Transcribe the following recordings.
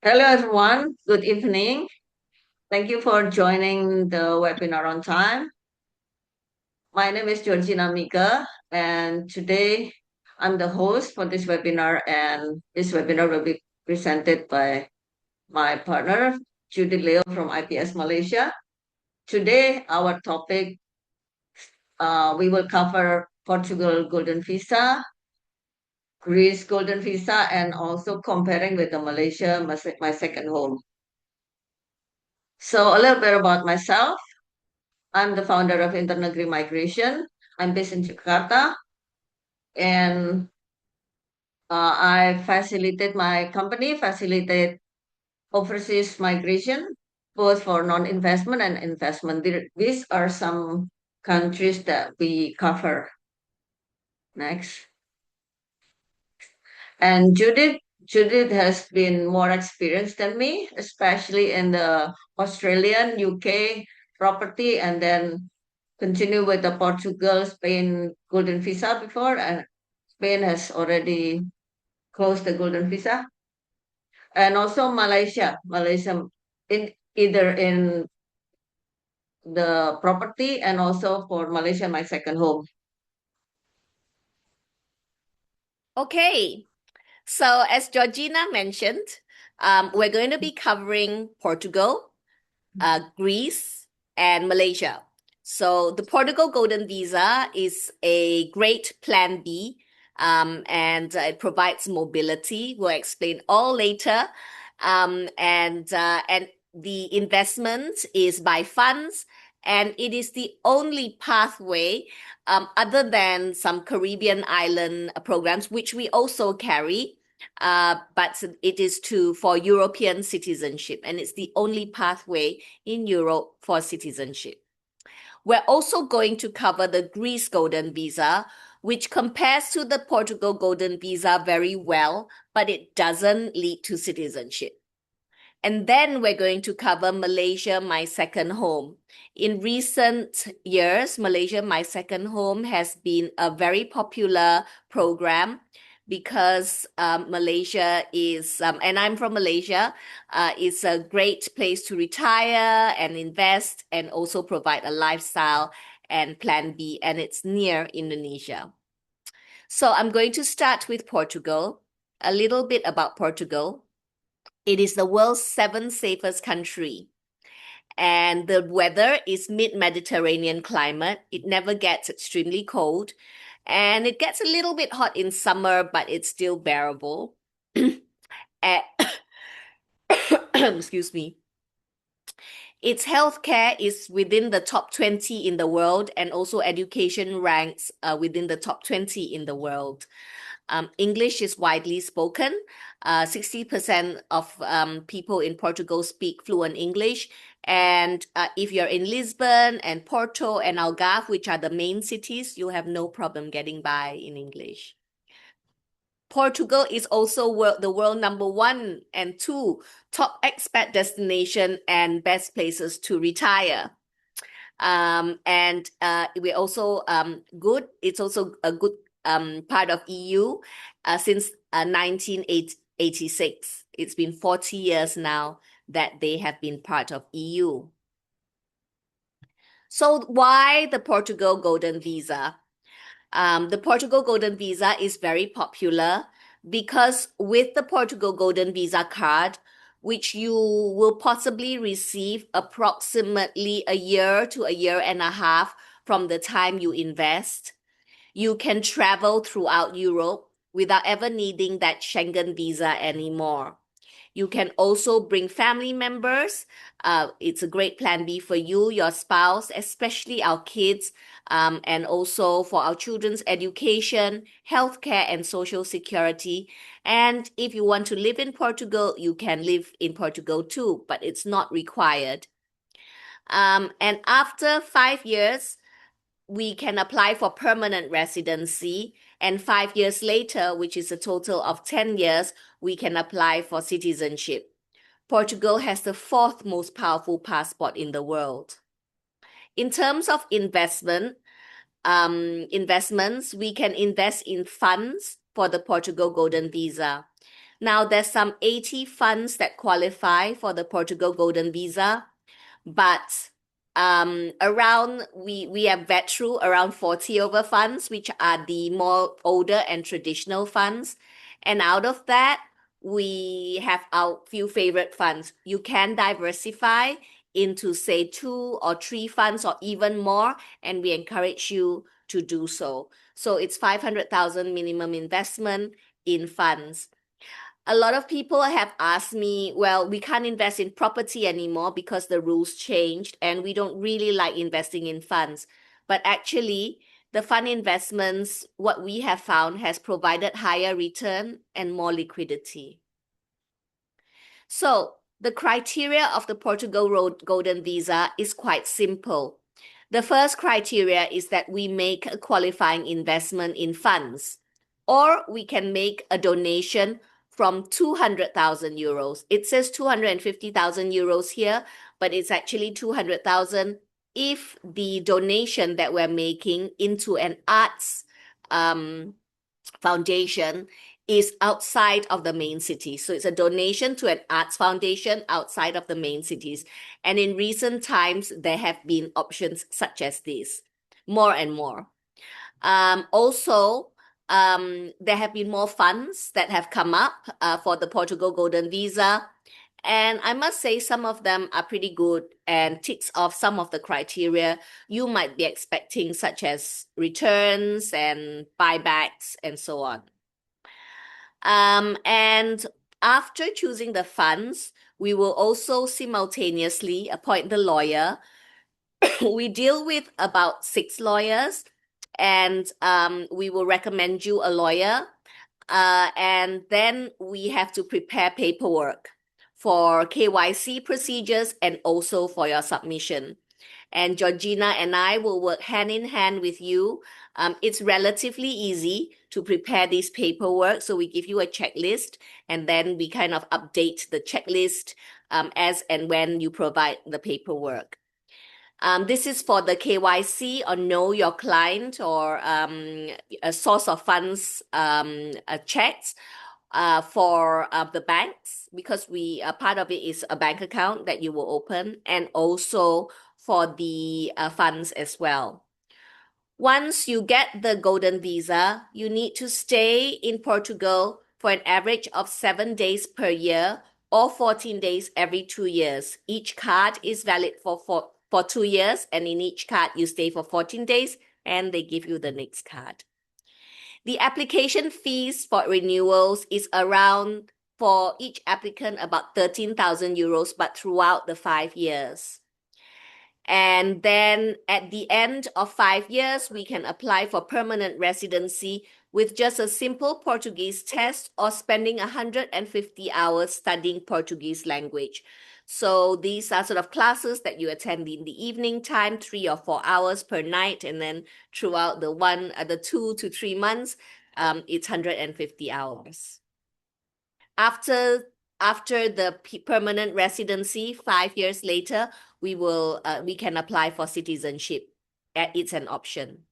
Hello, everyone. Good evening. Thank you for joining the webinar on time. My name is Georgina Mika, and today I'm the host for this webinar, and this webinar will be presented by my partner, Judy Leo from IPS Malaysia. Today, our topic, we will cover Portugal Golden Visa, Greece Golden Visa, and also comparing with the Malaysia My Second Home. So a little bit about myself. I'm the founder of Internegeri Migration. I'm based in Jakarta, and I facilitate my company, facilitate overseas migration, both for non-investment and investment. These are some countries that we cover. Next. And Judith has been more experienced than me, especially in the Australian, UK property, and then continue with the Portugal, Spain Golden Visa before, and Spain has already closed the Golden Visa, and also Malaysia in either in the property and also for Malaysia My Second Home. Okay, so as Georgina mentioned, we're going to be covering Portugal, Greece, and Malaysia. So the Portugal Golden Visa is a great plan B, and it provides mobility. We'll explain all later. And the investment is by funds, and it is the only pathway, other than some Caribbean island programs, which we also carry. But it is for European citizenship, and it's the only pathway in Europe for citizenship. We're also going to cover the Greece Golden Visa, which compares to the Portugal Golden Visa very well, but it doesn't lead to citizenship. And then we're going to cover Malaysia My Second Home. In recent years, Malaysia My Second Home has been a very popular program because Malaysia is, and I'm from Malaysia, is a great place to retire and invest and also provide a lifestyle and plan B, and it's near Indonesia. So I'm going to start with Portugal, a little bit about Portugal. It is the world's seventh safest country. And the weather is mid-Mediterranean climate. It never gets extremely cold. And it gets a little bit hot in summer, but it's still bearable. Excuse me. Its healthcare is within the top 20 in the world, and also education ranks within the top 20 in the world. English is widely spoken. 60% of people in Portugal speak fluent English. And if you're in Lisbon and Porto and Algarve, which are the main cities, you have no problem getting by in English. Portugal is also the world number 1 and 2 top expat destination and best places to retire. And we're also good. It's also a good part of EU since 1986. It's been 40 years now that they have been part of EU. So why the Portugal Golden Visa? The Portugal Golden Visa is very popular because with the Portugal Golden Visa card, which you will possibly receive approximately a year to a year and a half from the time you invest, you can travel throughout Europe without ever needing that Schengen visa anymore. You can also bring family members. It's a great plan B for you, your spouse, especially our kids, and also for our children's education, healthcare, and social security. And if you want to live in Portugal, you can live in Portugal too, but it's not required. And after 5 years, we can apply for permanent residency. And 5 years later, which is a total of 10 years, we can apply for citizenship. Portugal has the 4th most powerful passport in the world. In terms of investments, we can invest in funds for the Portugal Golden Visa. Now, there's some 80 funds that qualify for the Portugal Golden Visa, but we have vet through around 40 over funds, which are the more older and traditional funds. And out of that, we have our few favorite funds. You can diversify into, say, 2 or 3 funds or even more, and we encourage you to do so. So it's 500,000 minimum investment in funds. A lot of people have asked me, well, we can't invest in property anymore because the rules changed and we don't really like investing in funds. But actually, the fund investments, what we have found, has provided higher return and more liquidity. So the criteria of the Portugal Golden Visa is quite simple. The first criteria is that we make a qualifying investment in funds, or we can make a donation from 200,000 euros. It says 250,000 euros here, but it's actually 200,000 if the donation that we're making into an arts foundation is outside of the main city. So it's a donation to an arts foundation outside of the main cities. And in recent times, there have been options such as this, more and more. Also, there have been more funds that have come up for the Portugal Golden Visa. And I must say some of them are pretty good and ticks off some of the criteria you might be expecting, such as returns and buybacks and so on. And after choosing the funds, we will also simultaneously appoint the lawyer. We deal with about 6 lawyers, and we will recommend you a lawyer. And then we have to prepare paperwork for KYC procedures and also for your submission. And Georgina and I will work hand in hand with you. It's relatively easy to prepare this paperwork. So we give you a checklist and then we kind of update the checklist as and when you provide the paperwork. This is for the KYC or know your client or a source of funds checks for the banks, because part of it is a bank account that you will open, and also for the funds as well. Once you get the Golden Visa, you need to stay in Portugal for an average of 7 days per year or 14 days every 2 years. Each card is valid for 2 years, and in each card you stay for 14 days and they give you the next card. The application fees for renewals is around, for each applicant, about 13,000 euros, but throughout the 5 years. And then at the end of 5 years, we can apply for permanent residency with just a simple Portuguese test or spending 150 hours studying Portuguese language. So these are sort of classes that you attend in the evening time, 3 or 4 hours per night, and then throughout the 2 to 3 months, it's 150 hours. After the permanent residency, 5 years later, we can apply for citizenship. It's an option.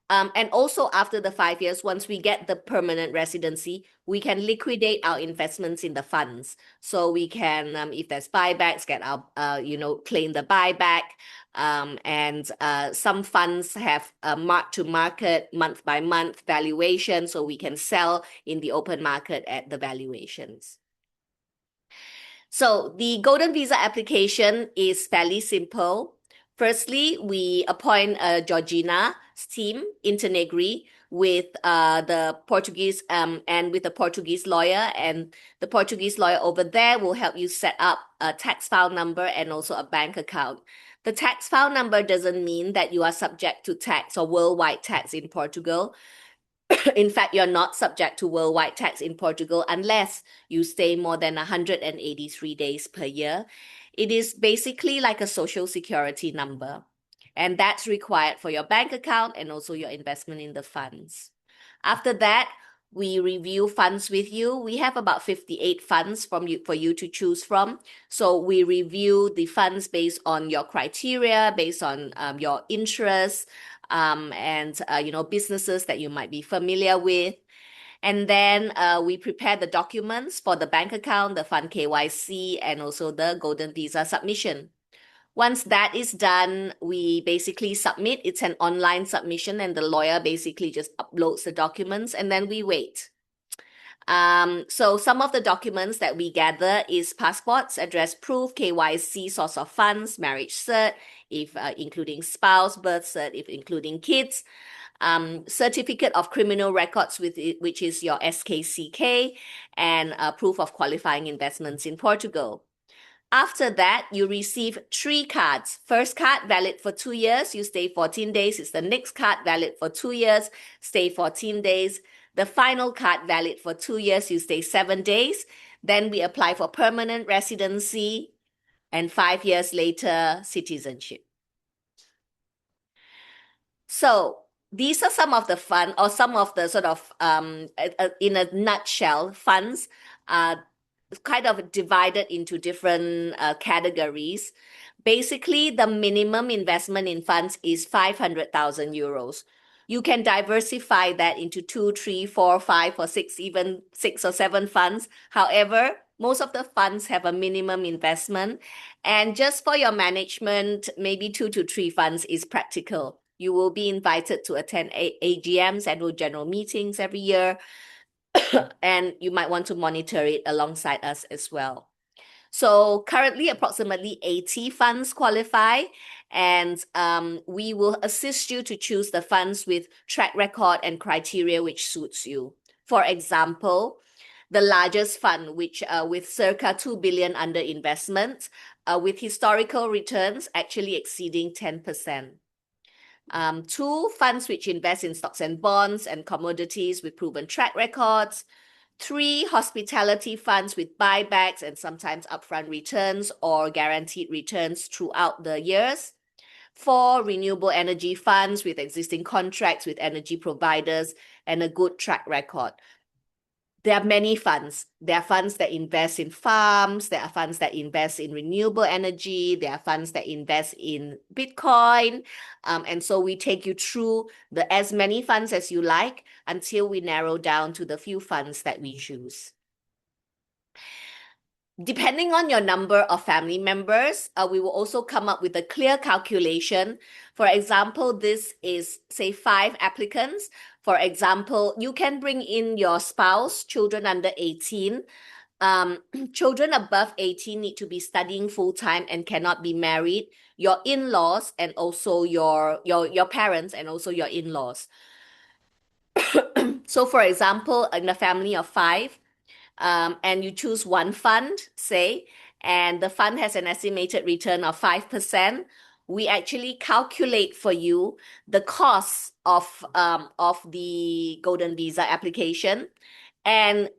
And also after the 5 years, once we get the permanent residency, we can liquidate our investments in the funds. So we can, if there's buybacks, get our, claim the buyback. And some funds have a mark-to-market, month-by-month valuation, so we can sell in the open market at the valuations. So the Golden Visa application is fairly simple. Firstly, we appoint Georgina's team, Internegri, with the Portuguese and with the Portuguese lawyer, and the Portuguese lawyer over there will help you set up a tax file number and also a bank account. The tax file number doesn't mean that you are subject to tax or worldwide tax in Portugal. In fact, you're not subject to worldwide tax in Portugal unless you stay more than 183 days per year. It is basically like a social security number, and that's required for your bank account and also your investment in the funds. After that, we review funds with you. We have about 58 funds for you to choose from. So we review the funds based on your criteria, based on your interests, and businesses that you might be familiar with. And then we prepare the documents for the bank account, the fund KYC, and also the Golden Visa submission. Once that is done, we basically submit. It's an online submission, and the lawyer basically just uploads the documents, and then we wait. So some of the documents that we gather is passports, address proof, KYC, source of funds, marriage cert, if including spouse, birth cert, if including kids, certificate of criminal records, which is your SKCK, and proof of qualifying investments in Portugal. After that, you receive 3 cards. First card valid for 2 years, you stay 14 days. It's the next card valid for 2 years, stay 14 days. The final card valid for 2 years, you stay 7 days. Then we apply for permanent residency, and 5 years later, citizenship. So these are some of the fun, or some of the sort of, in a nutshell, funds kind of divided into different categories. Basically, the minimum investment in funds is 500,000 euros. You can diversify that into 2, 3, 4, 5, or 6, even 6 or 7 funds. However, most of the funds have a minimum investment, and just for your management, maybe 2 to 3 funds is practical. You will be invited to attend AGMs, annual general meetings every year, and you might want to monitor it alongside us as well. So currently, approximately 80 funds qualify, and we will assist you to choose the funds with track record and criteria which suits you. For example, the largest fund, which with circa 2 billion under investment, with historical returns actually exceeding 10%. 2 funds which invest in stocks and bonds and commodities with proven track records. 3 hospitality funds with buybacks and sometimes upfront returns or guaranteed returns throughout the years. 4 renewable energy funds with existing contracts with energy providers and a good track record. There are many funds. There are funds that invest in farms. There are funds that invest in renewable energy. There are funds that invest in Bitcoin. And so we take you through as many funds as you like until we narrow down to the few funds that we choose. Depending on your number of family members, we will also come up with a clear calculation. For example, this is, say, 5 applicants. For example, you can bring in your spouse, children under 18. Children above 18 need to be studying full-time and cannot be married. Your in-laws and also your parents and also your in-laws. So, for example, in a family of 5, and you choose one fund, say, and the fund has an estimated return of 5%, we actually calculate for you the cost of the Golden Visa application and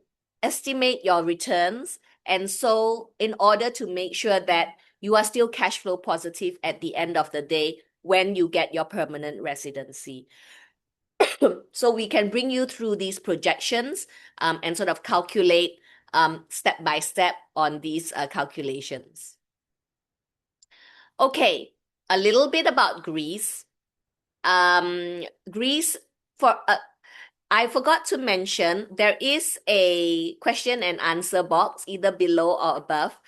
estimate your returns. And so in order to make sure that you are still cash flow positive at the end of the day when you get your permanent residency. So we can bring you through these projections and sort of calculate step by step on these calculations. Okay, a little bit about Greece. Greece, I forgot to mention, there is a question and answer box either below or above.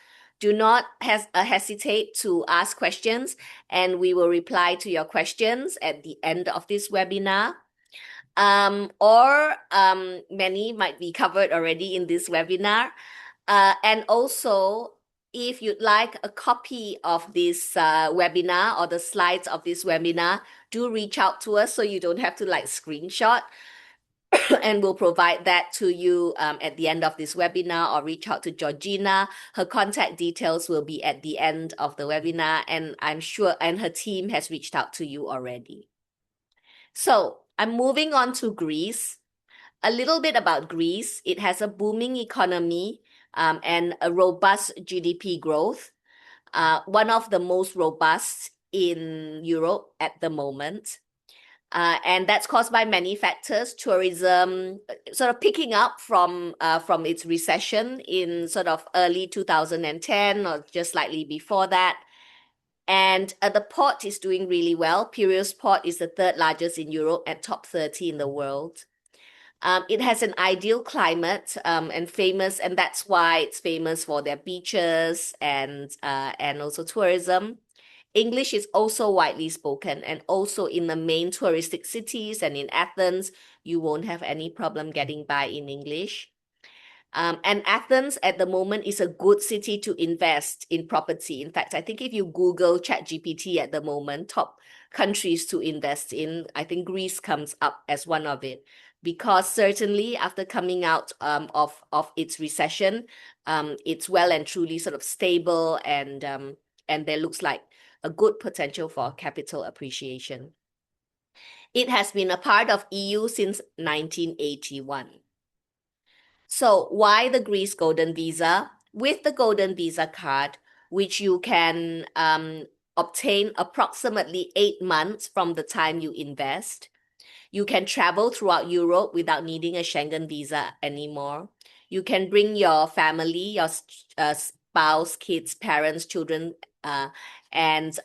Do not hesitate to ask questions, and we will reply to your questions at the end of this webinar. Or many might be covered already in this webinar. And also, if you'd like a copy of this webinar or the slides of this webinar, do reach out to us so you don't have to screenshot. And we'll provide that to you at the end of this webinar, or reach out to Georgina. Her contact details will be at the end of the webinar, and I'm sure, and her team has reached out to you already. So I'm moving on to Greece. A little bit about Greece. It has a booming economy and a robust GDP growth, one of the most robust in Europe at the moment. And that's caused by many factors. Tourism sort of picking up from its recession in sort of early 2010 or just slightly before that. And the port is doing really well. Piraeus Port is the 3rd largest in Europe and top 30 in the world. It has an ideal climate and that's why it's famous for their beaches and also tourism. English is also widely spoken, and also in the main touristic cities and in Athens, you won't have any problem getting by in English. And Athens at the moment is a good city to invest in property. In fact, I think if you Google ChatGPT at the moment, top countries to invest in, I think Greece comes up as one of it. Because certainly after coming out of its recession, it's well and truly sort of stable, and there looks like a good potential for capital appreciation. It has been a part of EU since 1981. So why the Greece Golden Visa? With the Golden Visa card, which you can obtain approximately 8 months from the time you invest, you can travel throughout Europe without needing a Schengen visa anymore. You can bring your family, your spouse, kids, parents, children, and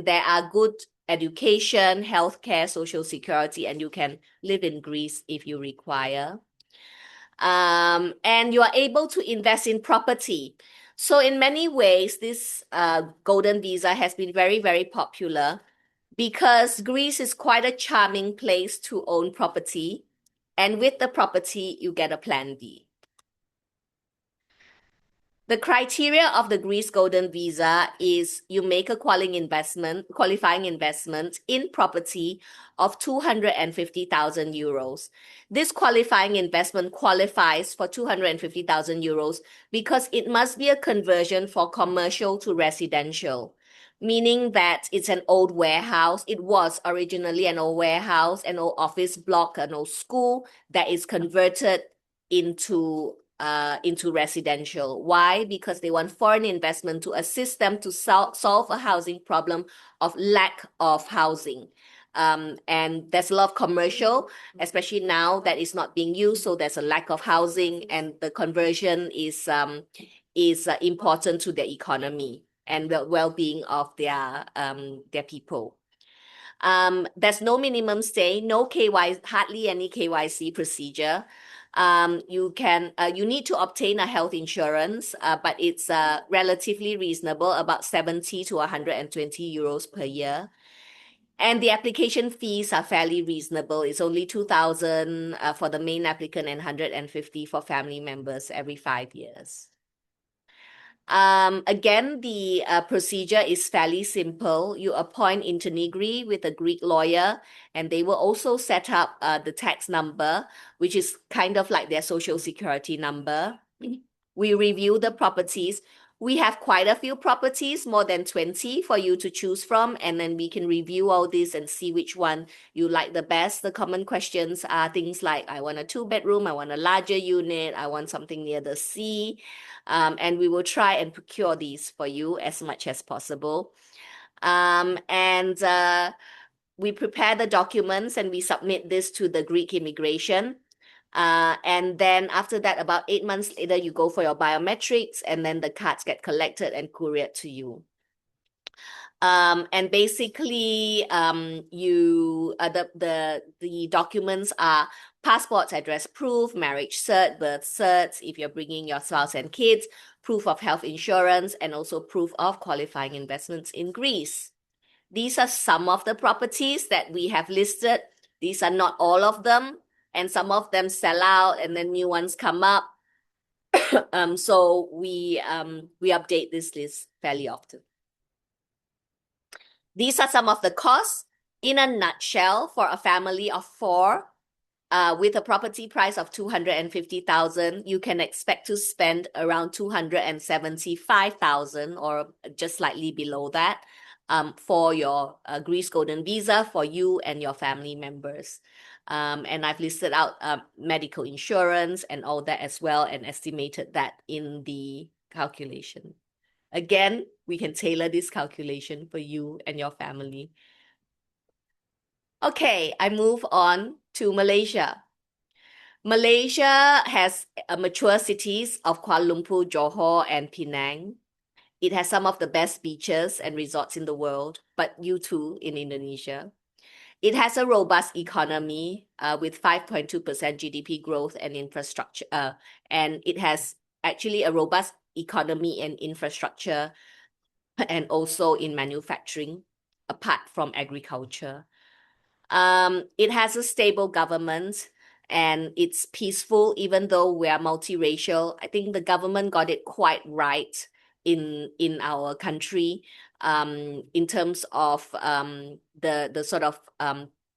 there are good education, healthcare, social security, and you can live in Greece if you require. And you are able to invest in property. So in many ways, this Golden Visa has been very, very popular because Greece is quite a charming place to own property. And with the property, you get a Plan B. The criteria of the Greece Golden Visa is you make a qualifying investment in property of 250,000 euros. This qualifying investment qualifies for 250,000 euros because it must be a conversion for commercial to residential, meaning that it's an old warehouse. It was originally an old warehouse, an old office block, an old school that is converted into residential. Why? Because they want foreign investment to assist them to solve a housing problem of lack of housing. And there's a lot of commercial, especially now that is not being used. So there's a lack of housing, and the conversion is important to the economy and the well-being of their people. There's no minimum stay, no KYC, hardly any KYC procedure. You need to obtain a health insurance, but it's relatively reasonable, about 70 to 120 euros per year. And the application fees are fairly reasonable. It's only 2,000 for the main applicant and 150 for family members every 5 years. Again, the procedure is fairly simple. You appoint intermediary with a Greek lawyer, and they will also set up the tax number, which is kind of like their social security number. We review the properties. We have quite a few properties, more than 20 for you to choose from, and then we can review all this and see which one you like the best. The common questions are things like, I want a 2-bedroom, I want a larger unit, I want something near the sea. And we will try and procure these for you as much as possible. We prepare the documents and we submit this to the Greek immigration. And then after that, about 8 months later, you go for your biometrics, and then the cards get collected and couriered to you. And basically, the documents are passports, address proof, marriage cert, birth certs, if you're bringing your spouse and kids, proof of health insurance, and also proof of qualifying investments in Greece. These are some of the properties that we have listed. These are not all of them, and some of them sell out and then new ones come up. So we update this list fairly often. These are some of the costs. In a nutshell, for a family of 4, with a property price of 250,000, you can expect to spend around 275,000 or just slightly below that for your Greece Golden Visa for you and your family members. And I've listed out medical insurance and all that as well, and estimated that in the calculation. Again, we can tailor this calculation for you and your family. Okay, I move on to Malaysia. Malaysia has mature cities of Kuala Lumpur, Johor, and Penang. It has some of the best beaches and resorts in the world, but you too in Indonesia. It has a robust economy with 5.2% GDP growth and infrastructure, and it has actually a robust economy and infrastructure, and also in manufacturing, apart from agriculture. It has a stable government and it's peaceful, even though we are multiracial. I think the government got it quite right in our country, in terms of the sort of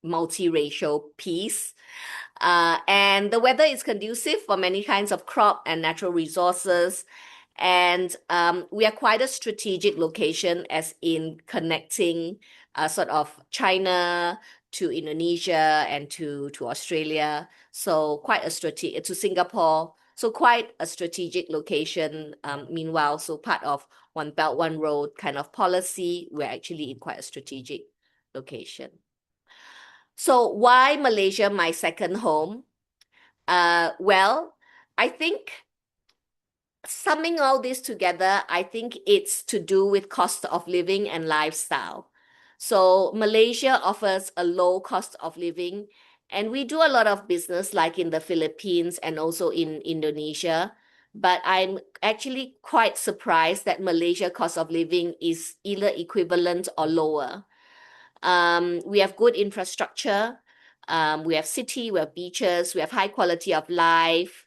multiracial peace. And the weather is conducive for many kinds of crop and natural resources. And we are quite a strategic location, as in connecting sort of China to Indonesia and to Australia. So quite a strategic, to Singapore. So quite a strategic location. Meanwhile, so part of One Belt, One Road kind of policy, we're actually in quite a strategic location. So why Malaysia my second home? Well, I think summing all this together, I think it's to do with cost of living and lifestyle. So Malaysia offers a low cost of living, and we do a lot of business like in the Philippines and also in Indonesia. But I'm actually quite surprised that Malaysia cost of living is either equivalent or lower. We have good infrastructure. We have city, we have beaches, we have high quality of life.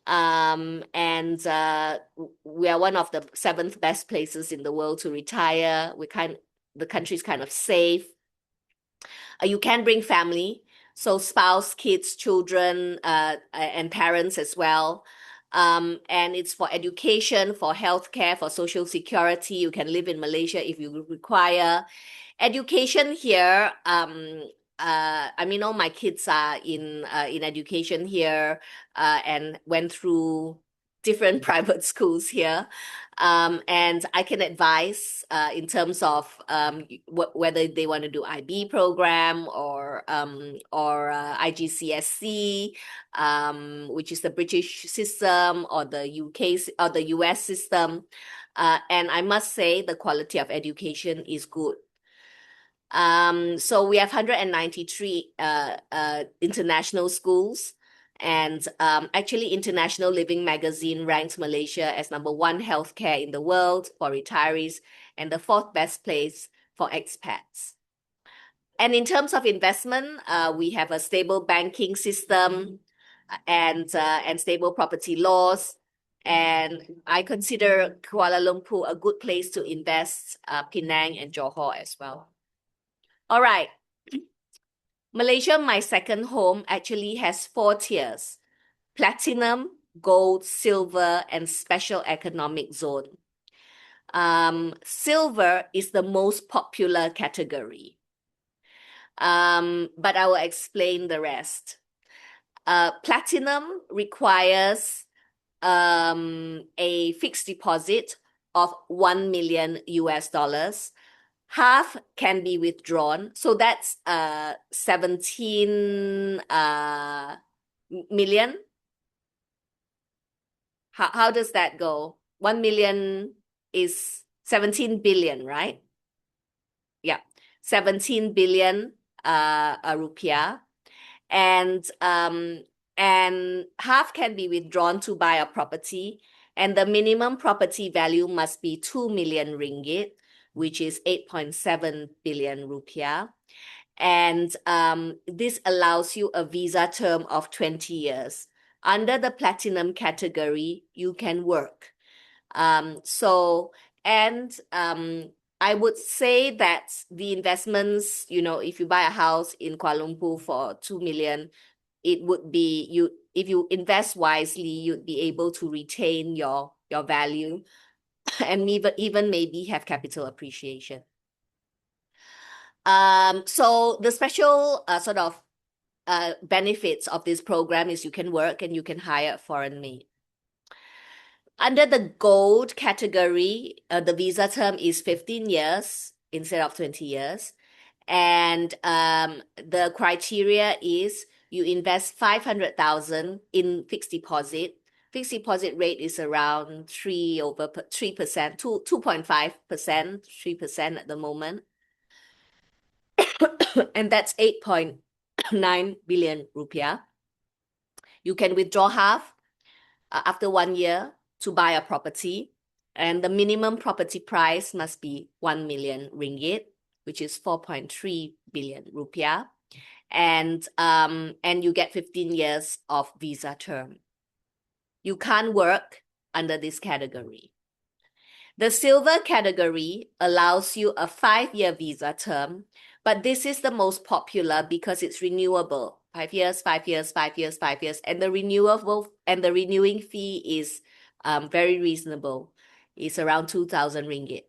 And we are one of the 7th best places in the world to retire. The country's kind of safe. You can bring family, so spouse, kids, children, and parents as well. And it's for education, for healthcare, for social security. You can live in Malaysia if you require. Education here, I mean, all my kids are in education here, and went through different private schools here. And I can advise in terms of whether they want to do IB program or IGCSE, which is the British system, or the UK or the US system. And I must say the quality of education is good. So we have 193 international schools, and actually International Living Magazine ranks Malaysia as #1 healthcare in the world for retirees and the 4th best place for expats. And in terms of investment, we have a stable banking system and stable property laws. And I consider Kuala Lumpur a good place to invest, Penang and Johor as well. All right. Malaysia My Second Home actually has 4 tiers: platinum, gold, silver, and special economic zone. Silver is the most popular category. But I will explain the rest. Platinum requires a fixed deposit of $1 million US. Half can be withdrawn, so that's 17 million. How does that go? 1 million is 17 billion, right? Yeah, 17 billion rupiah, and half can be withdrawn to buy a property, and the minimum property value must be 2 million ringgit, which is 8.7 billion rupiah. And this allows you a visa term of 20 years. Under the platinum category, you can work. I would say that the investments, if you buy a house in Kuala Lumpur for 2 million, it would be, if you invest wisely, you'd be able to retain your value and even maybe have capital appreciation. So the special sort of benefits of this program is you can work and you can hire a foreign maid. Under the gold category, the visa term is 15 years instead of 20 years. And the criteria is you invest 500,000 in fixed deposit. Fixed deposit rate is around 3%, 2.5%, 3% at the moment. and that's 8.9 billion rupiah. You can withdraw half after 1 year to buy a property, and the minimum property price must be 1 million ringgit, which is 4.3 billion rupiah, and you get 15 years of visa term. You can't work under this category. The silver category allows you a 5-year visa term, but this is the most popular because it's renewable. 5 years, 5 years, 5 years, 5 years, and the renewing fee is very reasonable. It's around 2,000 ringgit.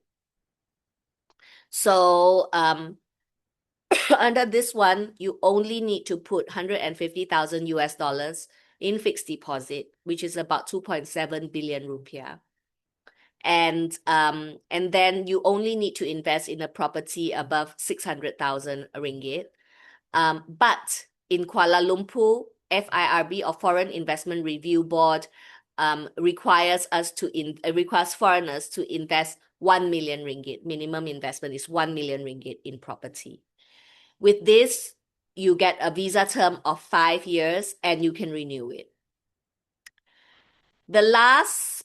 So under this one, you only need to put 150,000 US dollars in fixed deposit, which is about 2.7 billion rupiah. And then you only need to invest in a property above 600,000 ringgit. But in Kuala Lumpur, FIRB, or Foreign Investment Review Board, requires foreigners to invest 1 million ringgit. Minimum investment is 1 million ringgit in property. With this, you get a visa term of 5 years and you can renew it. The last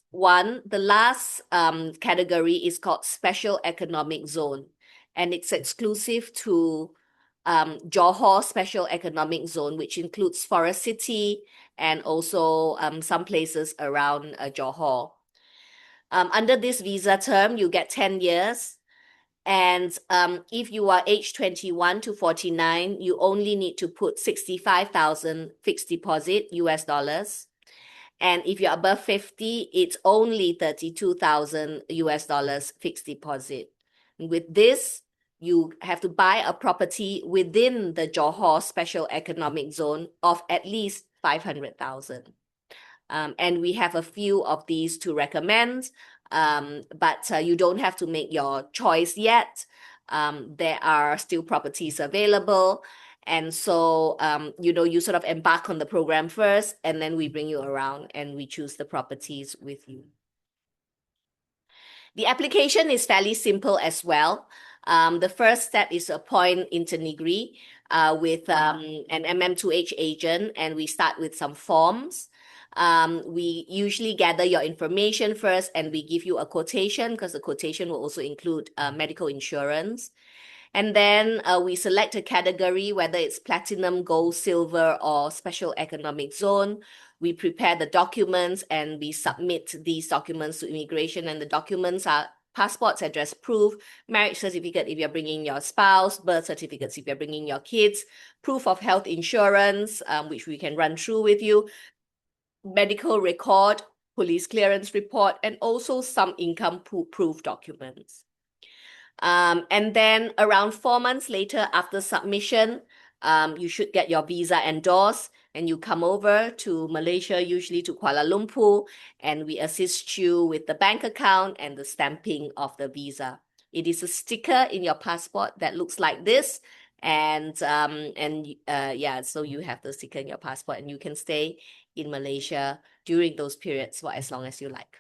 category is called Special Economic Zone, and it's exclusive to Johor Special Economic Zone, which includes Forest City and also some places around Johor. Under this visa term, you get 10 years. And if you are age 21 to 49, you only need to put 65,000 fixed deposit US dollars. And if you're above 50, it's only 32,000 US dollars fixed deposit. With this, you have to buy a property within the Johor Special Economic Zone of at least 500,000. And we have a few of these to recommend, but you don't have to make your choice yet. There are still properties available. And so, you sort of embark on the program first, and then we bring you around and we choose the properties with you. The application is fairly simple as well. The first step is to appoint intermediary with an MM2H agent, and we start with some forms. We usually gather your information first, and we give you a quotation, because the quotation will also include medical insurance. And then we select a category, whether it's platinum, gold, silver, or special economic zone. We prepare the documents and we submit these documents to immigration. And the documents are passports, address proof, marriage certificate if you're bringing your spouse, birth certificates if you're bringing your kids, proof of health insurance, which we can run through with you, medical record, police clearance report, and also some income proof documents. And then around 4 months later, after submission, you should get your visa endorsed, and you come over to Malaysia, usually to Kuala Lumpur, and we assist you with the bank account and the stamping of the visa. It is a sticker in your passport that looks like this, and so you have the sticker in your passport, and you can stay in Malaysia during those periods for as long as you like.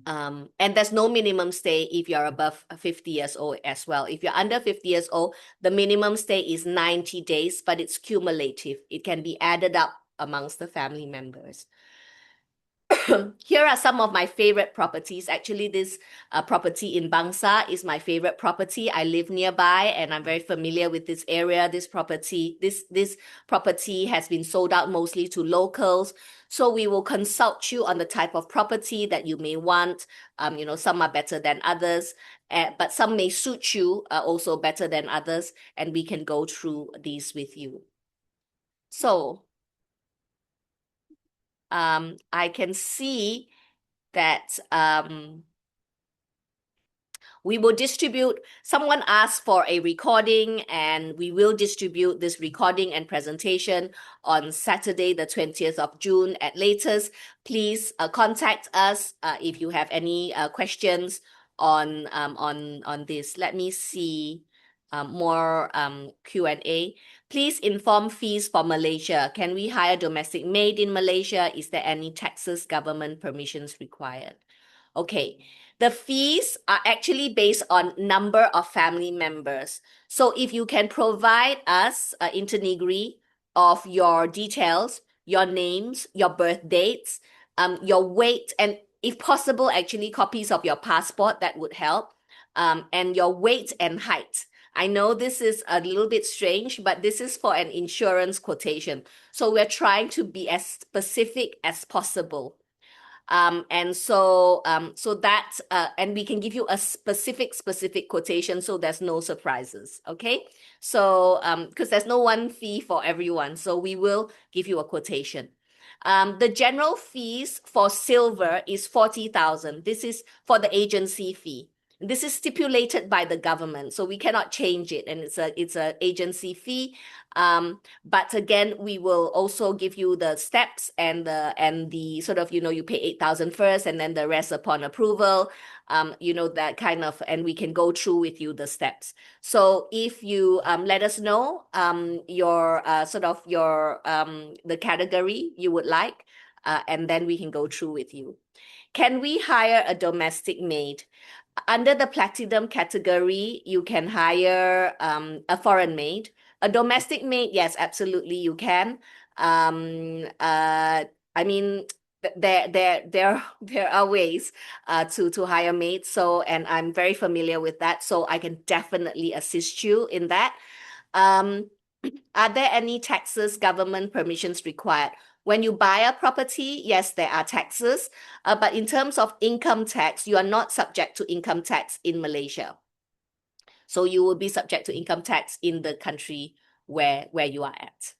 And there's no minimum stay if you're above 50 years old as well. If you're under 50 years old, the minimum stay is 90 days, but it's cumulative. It can be added up amongst the family members. Here are some of my favorite properties. Actually, this property in Bangsa is my favorite property. I live nearby and I'm very familiar with this area. This property has been sold out mostly to locals. So we will consult you on the type of property that you may want. Some are better than others, but some may suit you also better than others, and we can go through these with you. So I can see that we will distribute. Someone asked for a recording, and we will distribute this recording and presentation on Saturday, the 20th of June at latest. Please contact us if you have any questions on this. Let me see more Q&A. Please inform fees for Malaysia. Can we hire domestic maid in Malaysia? Is there any taxes, government permissions required? Okay. The fees are actually based on number of family members. So if you can provide us intermediary of your details, your names, your birth dates, your weight, and if possible, actually copies of your passport, that would help, and your weight and height. I know this is a little bit strange, but this is for an insurance quotation. So we're trying to be as specific as possible. So that, and we can give you a specific quotation, so there's no surprises. Okay. So, because there's no one fee for everyone, so we will give you a quotation. The general fees for silver is 40,000. This is for the agency fee. This is stipulated by the government, so we cannot change it, and it's a agency fee. But again, we will also give you the steps and the sort of, you pay 8,000 first, and then the rest upon approval. That kind of, and we can go through with you the steps. So if you let us know your sort of your the category you would like, and then we can go through with you. Can we hire a domestic maid? Under the platinum category, you can hire a foreign maid. A domestic maid, yes, absolutely you can. I mean, there are ways to hire maids. So, and I'm very familiar with that, so I can definitely assist you in that. Are there any taxes, government permissions required? When you buy a property, yes, there are taxes, but in terms of income tax, you are not subject to income tax in Malaysia. So you will be subject to income tax in the country where you are at.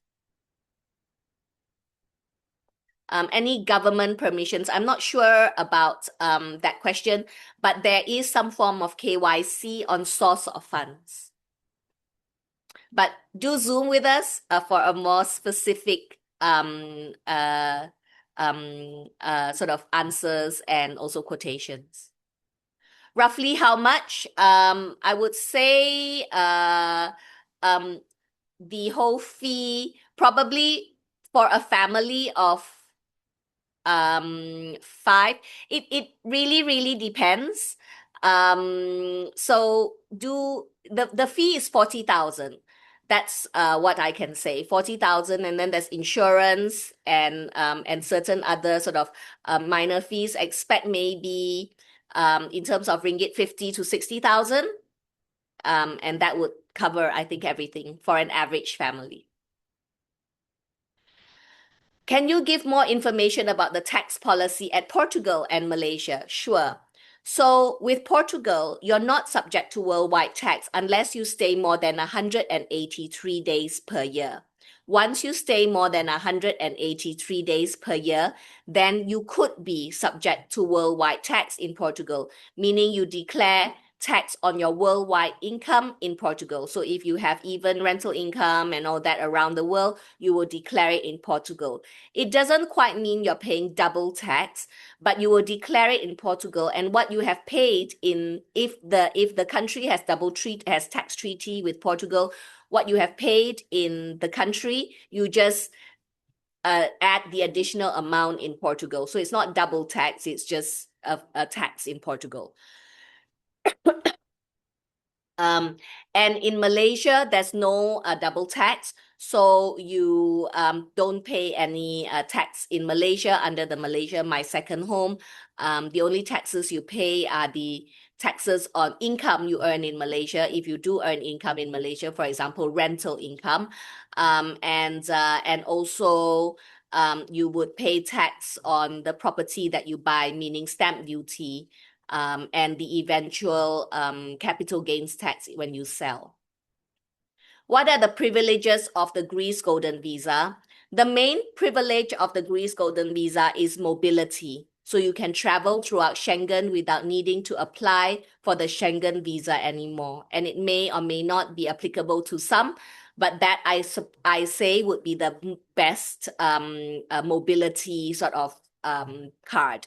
Any government permissions? I'm not sure about that question, but there is some form of KYC on source of funds. But do Zoom with us for a more specific sort of answers and also quotations. Roughly how much? I would say the whole fee probably for a family of 5. It really depends. So the fee is 40,000. That's what I can say. 40,000, and then there's insurance and certain other sort of minor fees. Expect maybe in terms of ringgit 50 to 60,000. And that would cover, I think, everything for an average family. Can you give more information about the tax policy at Portugal and Malaysia? Sure. So with Portugal, you're not subject to worldwide tax unless you stay more than 183 days per year. Once you stay more than 183 days per year, then you could be subject to worldwide tax in Portugal, meaning you declare tax on your worldwide income in Portugal. So if you have even rental income and all that around the world, you will declare it in Portugal. It doesn't quite mean you're paying double tax, but you will declare it in Portugal, and what you have paid in, if the country has has tax treaty with Portugal, what you have paid in the country, you just add the additional amount in Portugal. So it's not double tax, it's just a tax in Portugal. And in Malaysia, there's no double tax. So you don't pay any tax in Malaysia under the Malaysia My Second Home. The only taxes you pay are the taxes on income you earn in Malaysia. If you do earn income in Malaysia, for example, rental income, and also you would pay tax on the property that you buy, meaning stamp duty, and the eventual capital gains tax when you sell. What are the privileges of the Greece Golden Visa? The main privilege of the Greece Golden Visa is mobility. So you can travel throughout Schengen without needing to apply for the Schengen visa anymore. And it may or may not be applicable to some, but that I say would be the best mobility sort of card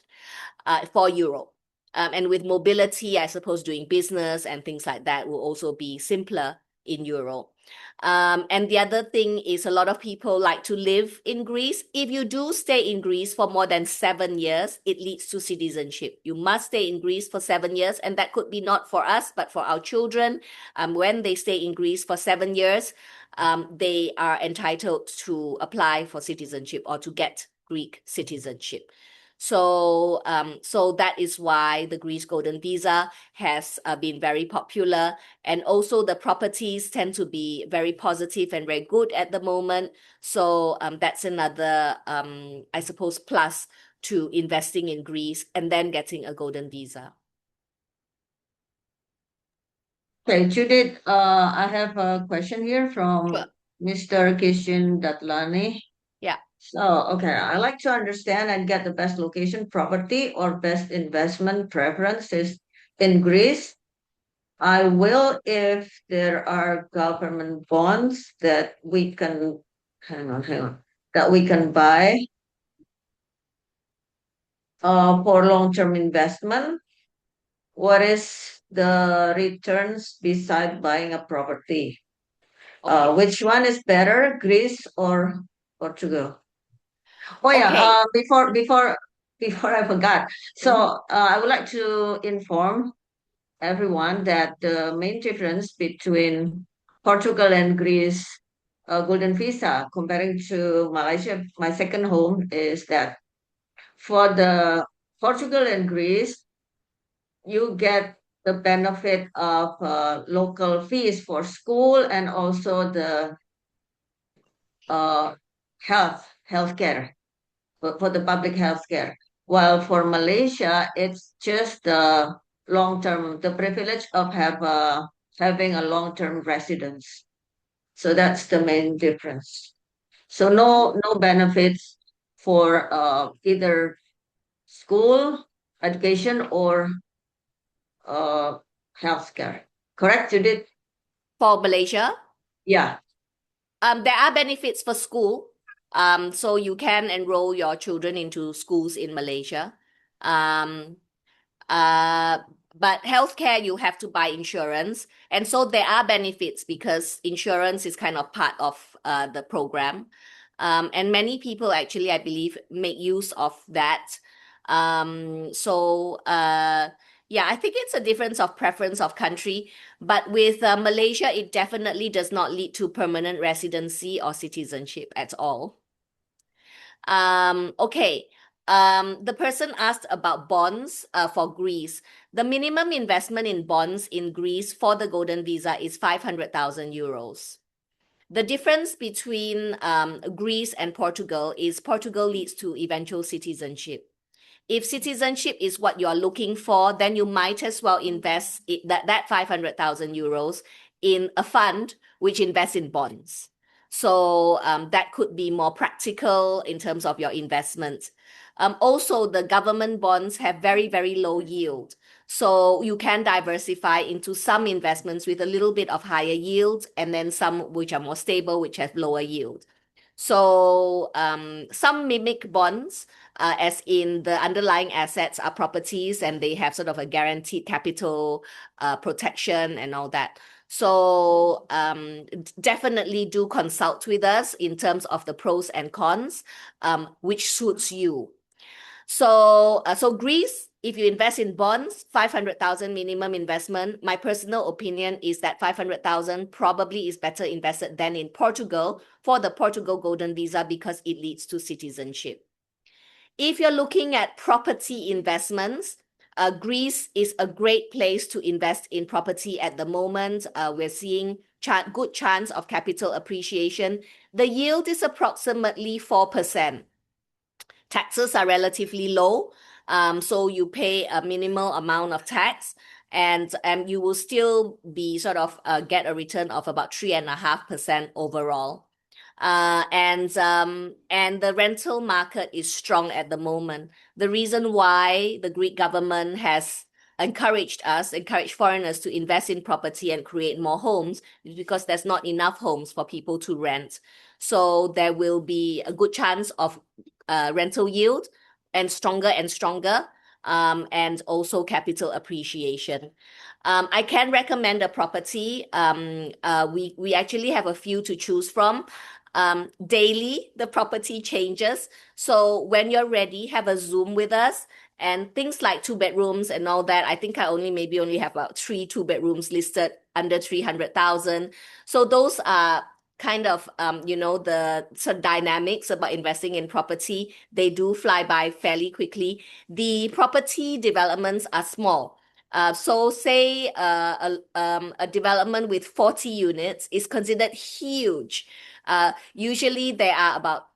for Europe. And with mobility, I suppose doing business and things like that will also be simpler in Europe. And the other thing is a lot of people like to live in Greece. If you do stay in Greece for more than 7 years, it leads to citizenship. You must stay in Greece for 7 years, and that could be not for us, but for our children. When they stay in Greece for 7 years, they are entitled to apply for citizenship or to get Greek citizenship. So that is why the Greece Golden Visa has been very popular. And also the properties tend to be very positive and very good at the moment. So that's another, I suppose, plus to investing in Greece and then getting a Golden Visa. Okay, Judith, I have a question here from Sure. Mr. Kishin Datlani. Yeah. So, okay, I like to understand and get the best location property or best investment preferences in Greece. I will if there are government bonds that we can, hang on, that we can buy for long-term investment. What is the returns beside buying a property? Okay. Which one is better, Greece or Portugal? Oh yeah, Okay. before I forgot. So I would like to inform everyone that the main difference between Portugal and Greece Golden Visa comparing to Malaysia My Second Home is that for the Portugal and Greece, you get the benefit of local fees for school and also the uh, healthcare for the public healthcare. While for Malaysia, it's just the the privilege of having a long-term residence. So that's the main difference. So no benefits for either school, education, or uh, healthcare. Correct, Judith? For Malaysia, Yeah. there are benefits for school. So you can enroll your children into schools in Malaysia. Um, uh, but healthcare, you have to buy insurance. And so there are benefits because insurance is kind of part of the program. And many people actually, I believe, make use of that. Yeah, I think it's a difference of preference of country. But with Malaysia, it definitely does not lead to permanent residency or citizenship at all. Okay. The person asked about bonds for Greece. The minimum investment in bonds in Greece for the Golden Visa is 500,000 euros. The difference between Greece and Portugal is Portugal leads to eventual citizenship. If citizenship is what you're looking for, then you might as well invest that 500,000 euros in a fund which invests in bonds. So that could be more practical in terms of your investment. Also, the government bonds have very, very low yield. So you can diversify into some investments with a little bit of higher yield and then some which are more stable, which have lower yield. So some mimic bonds, as in the underlying assets are properties and they have sort of a guaranteed capital protection and all that. So definitely do consult with us in terms of the pros and cons, which suits you. So Greece, if you invest in bonds, 500,000 minimum investment. My personal opinion is that 500,000 probably is better invested than in Portugal for the Portugal Golden Visa because it leads to citizenship. If you're looking at property investments, Greece is a great place to invest in property at the moment. We're seeing good chance of capital appreciation. The yield is approximately 4%. Taxes are relatively low, so you pay a minimal amount of tax, and you will still be sort of get a return of about 3.5% overall. And the rental market is strong at the moment. The reason why the Greek government has encouraged foreigners to invest in property and create more homes is because there's not enough homes for people to rent. So there will be a good chance of rental yield and stronger and stronger. and also capital appreciation. I can recommend a property. We actually have a few to choose from. Daily, the property changes. So when you're ready, have a Zoom with us. And things like 2 bedrooms and all that, I think I maybe only have about 3 2 bedrooms listed under 300,000. So those are kind of the sort of dynamics about investing in property. They do fly by fairly quickly. The property developments are small. So say a development with 40 units is considered huge. Usually there are about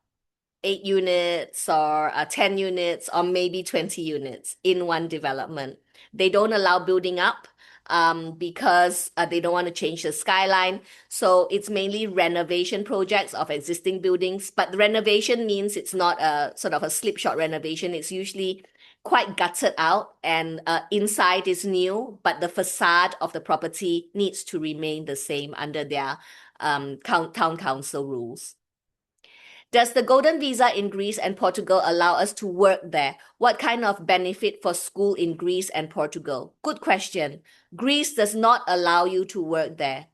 8 units or 10 units or maybe 20 units in one development. They don't allow building up because they don't want to change the skyline. So it's mainly renovation projects of existing buildings. But the renovation means it's not a sort of a slipshod renovation. It's usually quite gutted out and inside is new, but the facade of the property needs to remain the same under their town council rules. Does the Golden Visa in Greece and Portugal allow us to work there? What kind of benefit for school in Greece and Portugal? Good question. Greece does not allow you to work there.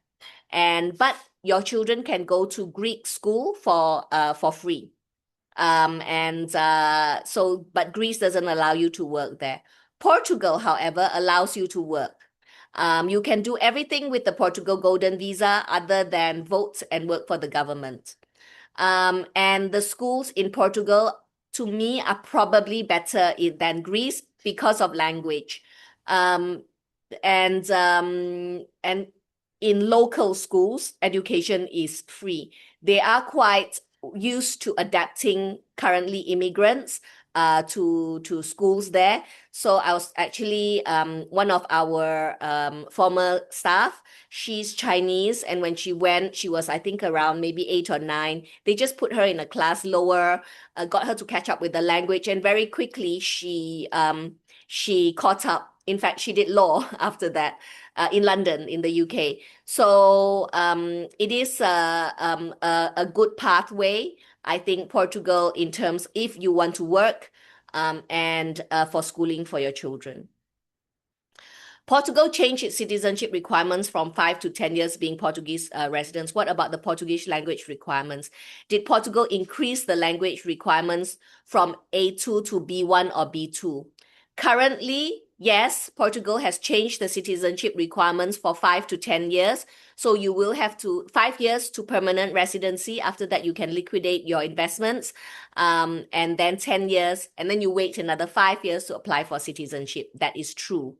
But your children can go to Greek school for free. But Greece doesn't allow you to work there. Portugal, however, allows you to work. You can do everything with the Portugal Golden Visa other than vote and work for the government. And the schools in Portugal, to me, are probably better than Greece because of language. And in local schools, education is free. They are quite used to adapting currently immigrants to schools there. So I was actually one of our former staff. She's Chinese, and when she went, she was, I think, around maybe 8 or 9. They just put her in a class lower, got her to catch up with the language, and very quickly she caught up. In fact, she did law after that in London, in the UK. So it is a good pathway. I think Portugal, in terms if you want to work and for schooling for your children. Portugal changed its citizenship requirements from 5 to 10 years being Portuguese residents. What about the Portuguese language requirements? Did Portugal increase the language requirements from A2 to B1 or B2? Currently, yes, Portugal has changed the citizenship requirements for 5 to 10 years. So you will have 5 years to permanent residency. After that, you can liquidate your investments. And then 10 years, and then you wait another 5 years to apply for citizenship. That is true.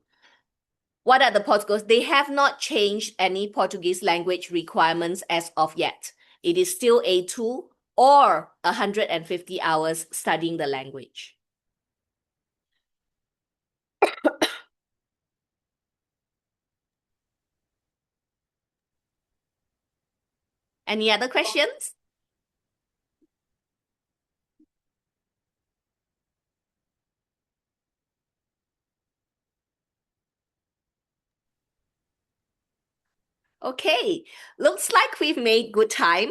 What are the Portugals? They have not changed any Portuguese language requirements as of yet. It is still A2 or 150 hours studying the language. Any other questions? Okay, looks like we've made good time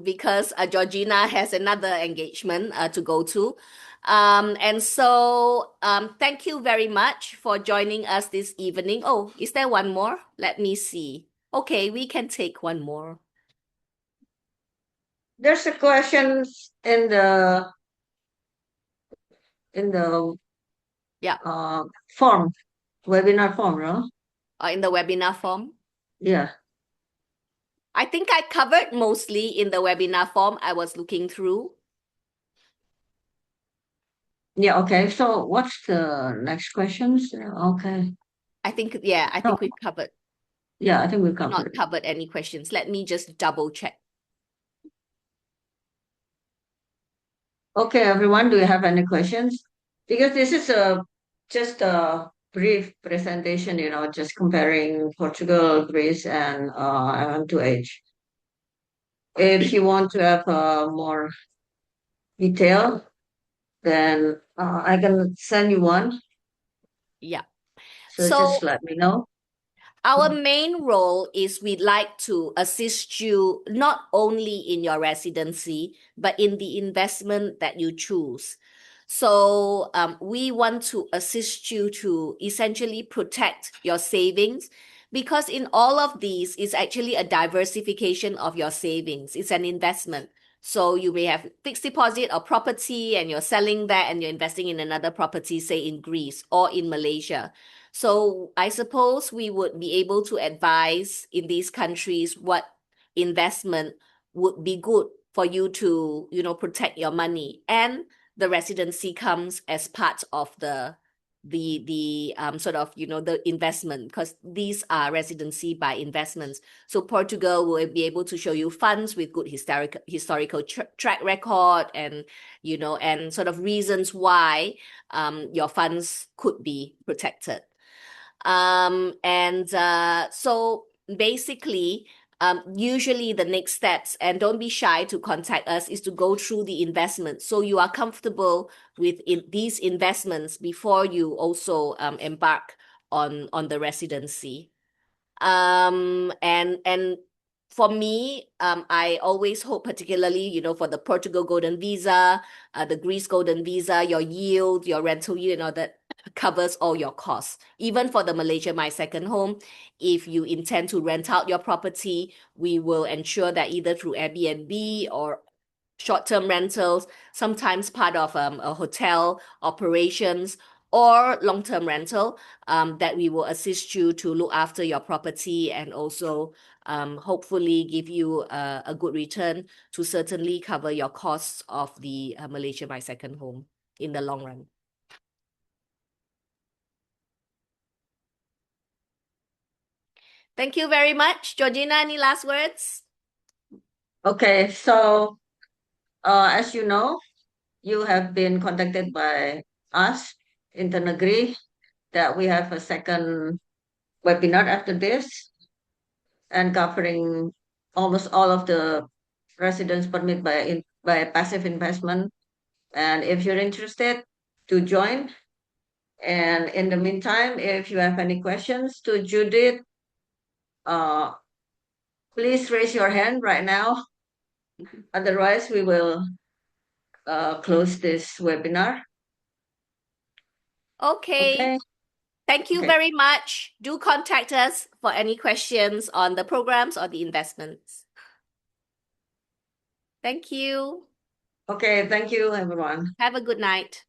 because Georgina has another engagement to go to. Thank you very much for joining us this evening. Oh, is there one more? Let me see. Okay, we can take one more. There's a question in the Yeah. Form, webinar form, no? In the webinar form. Yeah. I think I covered mostly in the webinar form I was looking through. Yeah, okay. So what's the next questions? Okay. I think we've covered. Yeah, I think we've covered. Not covered any questions. Let me just double check. Okay, everyone, do you have any questions? Because this is just a brief presentation, just comparing Portugal, Greece, and MM2H. If you want to have more detail, then I can send you one. Yeah. So just let me know. Our main role is we'd like to assist you not only in your residency, but in the investment that you choose. So we want to assist you to essentially protect your savings, because in all of these, it's actually a diversification of your savings. It's an investment. So you may have fixed deposit or property, and you're selling that and you're investing in another property, say in Greece or in Malaysia. So I suppose we would be able to advise in these countries what investment would be good for you to, protect your money. And the residency comes as part of the sort of, the investment, because these are residency by investments. So Portugal will be able to show you funds with good historical track record, and and sort of reasons why your funds could be protected. So basically, usually the next steps, and don't be shy to contact us, is to go through the investment so you are comfortable with these investments before you also embark on the residency. And for me, I always hope, particularly, for the Portugal Golden Visa, the Greece Golden Visa, your yield, your rental yield, and all that covers all your costs. Even for the Malaysia My Second Home, if you intend to rent out your property, we will ensure that either through Airbnb or short-term rentals, sometimes part of a hotel operations, or long-term rental, that we will assist you to look after your property, and also hopefully give you a good return to certainly cover your costs of the Malaysia My Second Home in the long run. Thank you very much. Georgina, any last words? Okay, so as you know, you have been contacted by us, Internegri, that we have a second webinar after this, and covering almost all of the residence permit by passive investment. And if you're interested to join, and in the meantime, if you have any questions to Judith, uh, please raise your hand right now. Otherwise, we will close this webinar. Okay. Okay. Thank you Okay. very much. Do contact us for any questions on the programs or the investments. Thank you. Okay. Thank you, everyone. Have a good night.